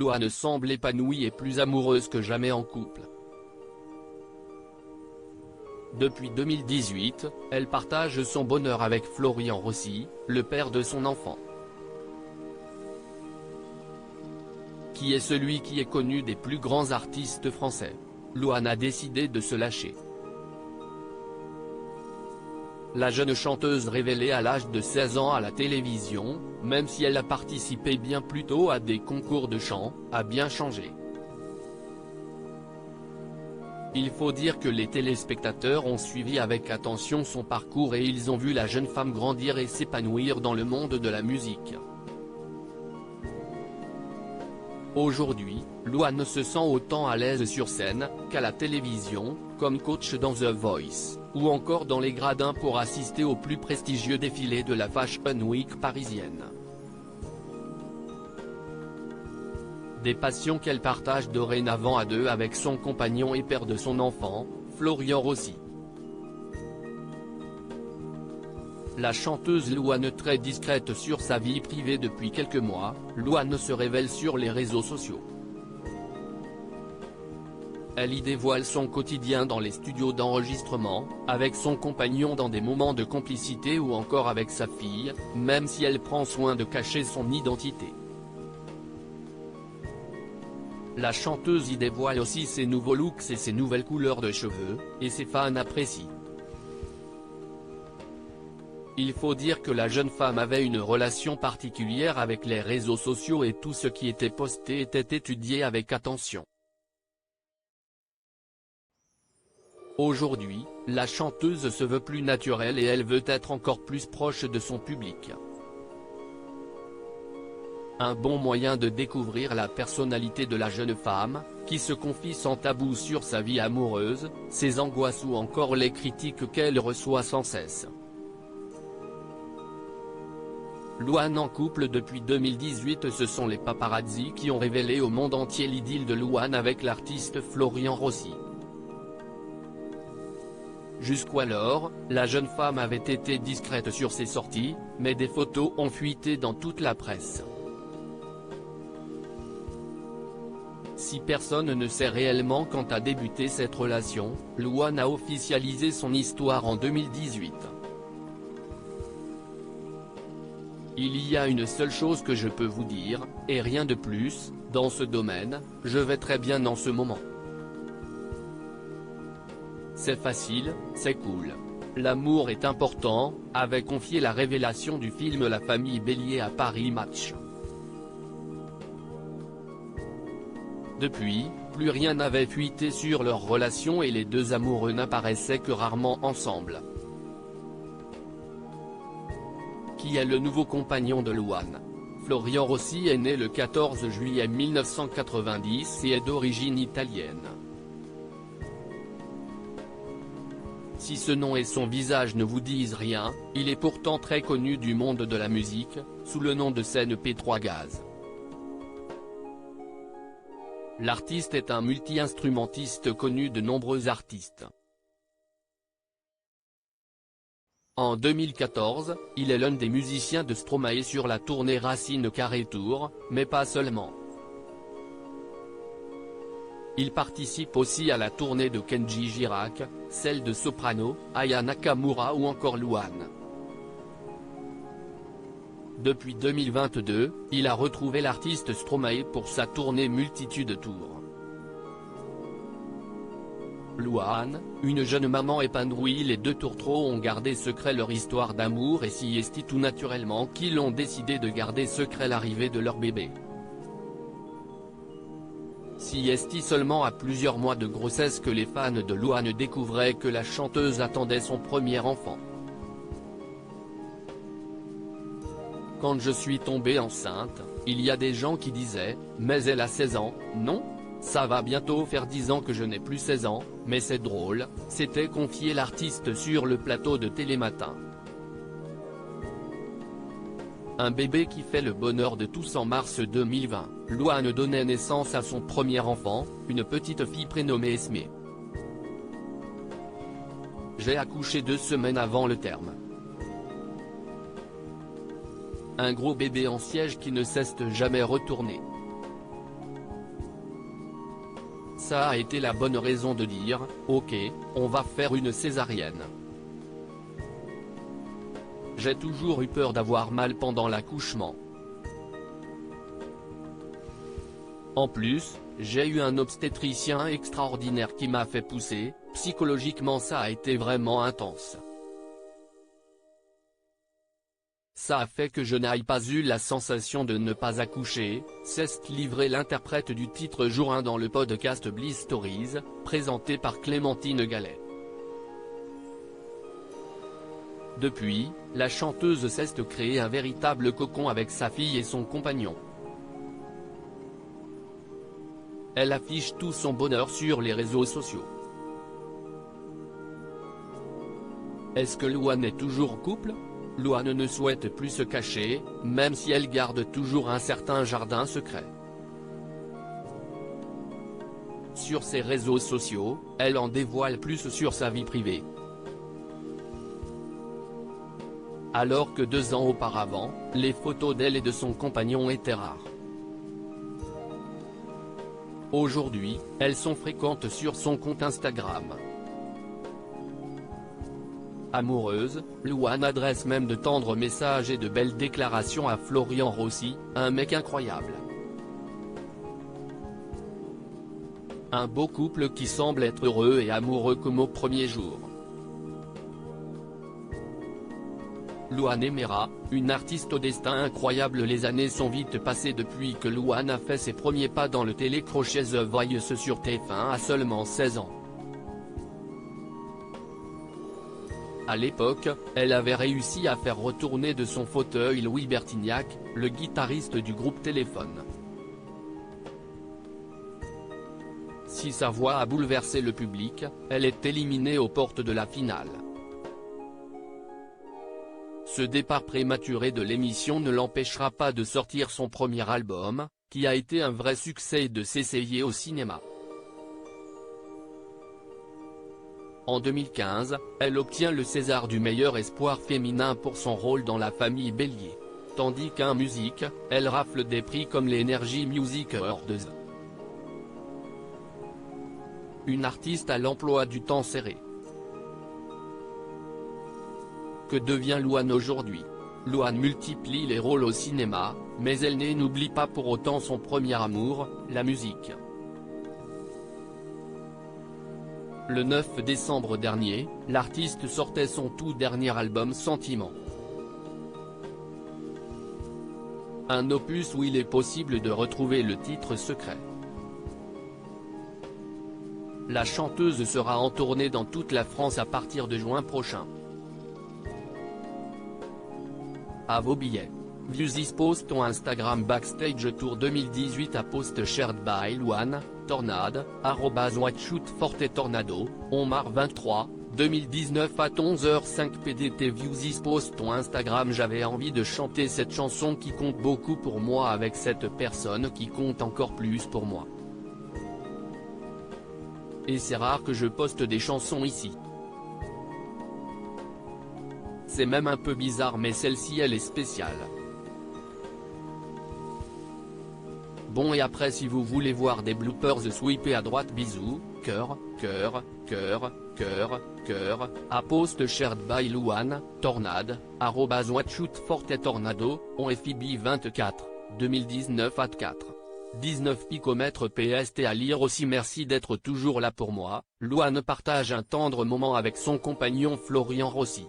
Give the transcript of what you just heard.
Louane semble épanouie et plus amoureuse que jamais en couple. Depuis 2018, elle partage son bonheur avec Florian Rossi, le père de son enfant. Qui est celui qui est connu des plus grands artistes français. Louane a décidé de se lâcher. La jeune chanteuse révélée à l'âge de 16 ans à la télévision, même si elle a participé bien plus tôt à des concours de chant, a bien changé. Il faut dire que les téléspectateurs ont suivi avec attention son parcours et ils ont vu la jeune femme grandir et s'épanouir dans le monde de la musique. Aujourd'hui, Louane se sent autant à l'aise sur scène, qu'à la télévision, comme coach dans The Voice, ou encore dans les gradins pour assister au plus prestigieux défilé de la Fashion Week parisienne. Des passions qu'elle partage dorénavant à deux avec son compagnon et père de son enfant, Florian Rossi. La chanteuse Louane, très discrète sur sa vie privée depuis quelques mois, Louane se révèle sur les réseaux sociaux. Elle y dévoile son quotidien dans les studios d'enregistrement, avec son compagnon dans des moments de complicité ou encore avec sa fille, même si elle prend soin de cacher son identité. La chanteuse y dévoile aussi ses nouveaux looks et ses nouvelles couleurs de cheveux, et ses fans apprécient. Il faut dire que la jeune femme avait une relation particulière avec les réseaux sociaux et tout ce qui était posté était étudié avec attention. Aujourd'hui, la chanteuse se veut plus naturelle et elle veut être encore plus proche de son public. Un bon moyen de découvrir la personnalité de la jeune femme, qui se confie sans tabou sur sa vie amoureuse, ses angoisses ou encore les critiques qu'elle reçoit sans cesse. Louane en couple depuis 2018. Ce sont les paparazzi qui ont révélé au monde entier l'idylle de Louane avec l'artiste Florian Rossi. Jusqu'alors, la jeune femme avait été discrète sur ses sorties, mais des photos ont fuité dans toute la presse. Si personne ne sait réellement quand a débuté cette relation, Louane a officialisé son histoire en 2018. Il y a une seule chose que je peux vous dire, et rien de plus, dans ce domaine, je vais très bien en ce moment. C'est facile, c'est cool. L'amour est important, avait confié la révélation du film La famille Bélier à Paris Match. Depuis, plus rien n'avait fuité sur leur relation et les deux amoureux n'apparaissaient que rarement ensemble. Qui est le nouveau compagnon de Louane? Florian Rossi est né le 14 juillet 1990 et est d'origine italienne. Si ce nom et son visage ne vous disent rien, il est pourtant très connu du monde de la musique, sous le nom de scène P3 Gaz. L'artiste est un multi-instrumentiste connu de nombreux artistes. En 2014, il est l'un des musiciens de Stromae sur la tournée Racine Carré Tour, mais pas seulement. Il participe aussi à la tournée de Kenji Girac, celle de Soprano, Aya Nakamura ou encore Louane. Depuis 2022, il a retrouvé l'artiste Stromae pour sa tournée Multitude Tour. Louane, une jeune maman épanouie. Les deux tourtereaux ont gardé secret leur histoire d'amour et s'y est tout naturellement qu'ils ont décidé de garder secret l'arrivée de leur bébé. Si est seulement à plusieurs mois de grossesse que les fans de Louane découvraient que la chanteuse attendait son premier enfant. Quand je suis tombée enceinte, il y a des gens qui disaient « mais elle a 16 ans, non ? Ça va bientôt faire 10 ans que je n'ai plus 16 ans, mais c'est drôle », s'était confié l'artiste sur le plateau de Télématin. Un bébé qui fait le bonheur de tous. En mars 2020, Louane donnait naissance à son premier enfant, une petite fille prénommée Esmé. « J'ai accouché 2 semaines avant le terme. Un gros bébé en siège qui ne cesse de jamais retourner. ça a été la bonne raison de dire, ok, on va faire une césarienne. J'ai toujours eu peur d'avoir mal pendant l'accouchement. En plus, j'ai eu un obstétricien extraordinaire qui m'a fait pousser, psychologiquement ça a été vraiment intense. Ça a fait que je n'aille pas eu la sensation de ne pas accoucher, s'est livré l'interprète du titre jour 1 dans le podcast Bliss Stories, présenté par Clémentine Gallet. Depuis, la chanteuse s'est créé un véritable cocon avec sa fille et son compagnon. Elle affiche tout son bonheur sur les réseaux sociaux. Est-ce que Louane est toujours en couple? Louane ne souhaite plus se cacher, même si elle garde toujours un certain jardin secret. Sur ses réseaux sociaux, elle en dévoile plus sur sa vie privée. Alors que 2 ans auparavant, les photos d'elle et de son compagnon étaient rares. Aujourd'hui, elles sont fréquentes sur son compte Instagram. Amoureuse, Louane adresse même de tendres messages et de belles déclarations à Florian Rossi, un mec incroyable. Un beau couple qui semble être heureux et amoureux comme au premier jour. Louane et Mera, une artiste au destin incroyable. Les années sont vite passées depuis que Louane a fait ses premiers pas dans le télécrochet The Voice sur TF1 à seulement 16 ans. À l'époque, elle avait réussi à faire retourner de son fauteuil Louis Bertignac, le guitariste du groupe Téléphone. Si sa voix a bouleversé le public, elle est éliminée aux portes de la finale. Ce départ prématuré de l'émission ne l'empêchera pas de sortir son premier album, qui a été un vrai succès, et de s'essayer au cinéma. En 2015, elle obtient le César du meilleur espoir féminin pour son rôle dans La Famille Bélier. Tandis qu'en musique, elle rafle des prix comme les Energy Music Awards. Une artiste à l'emploi du temps serré. Que devient Louane aujourd'hui? Louane multiplie les rôles au cinéma, mais elle n'oublie pas pour autant son premier amour, la musique. Le 9 décembre dernier, l'artiste sortait son tout dernier album Sentiment. Un opus où il est possible de retrouver le titre secret. La chanteuse sera en tournée dans toute la France à partir de juin prochain. À vos billets. View this post on Instagram Backstage Tour 2018 à post shared by Louane, Tornade, @WatchOutForteTornado, on mars 23, 2019 à 11h05 PDT. View this post on Instagram. J'avais envie de chanter cette chanson qui compte beaucoup pour moi avec cette personne qui compte encore plus pour moi. Et c'est rare que je poste des chansons ici. C'est même un peu bizarre, mais celle-ci elle est spéciale. Bon, et après, si vous voulez voir des bloopers, swiper à droite. Bisous, cœur, cœur, cœur, cœur, cœur, à post shared by Louane, Tornade, @WatchOutForteTornado, on FIB 24, 2019 at 4. 19 picomètres PST à lire aussi. Merci d'être toujours là pour moi. Louane partage un tendre moment avec son compagnon Florian Rossi.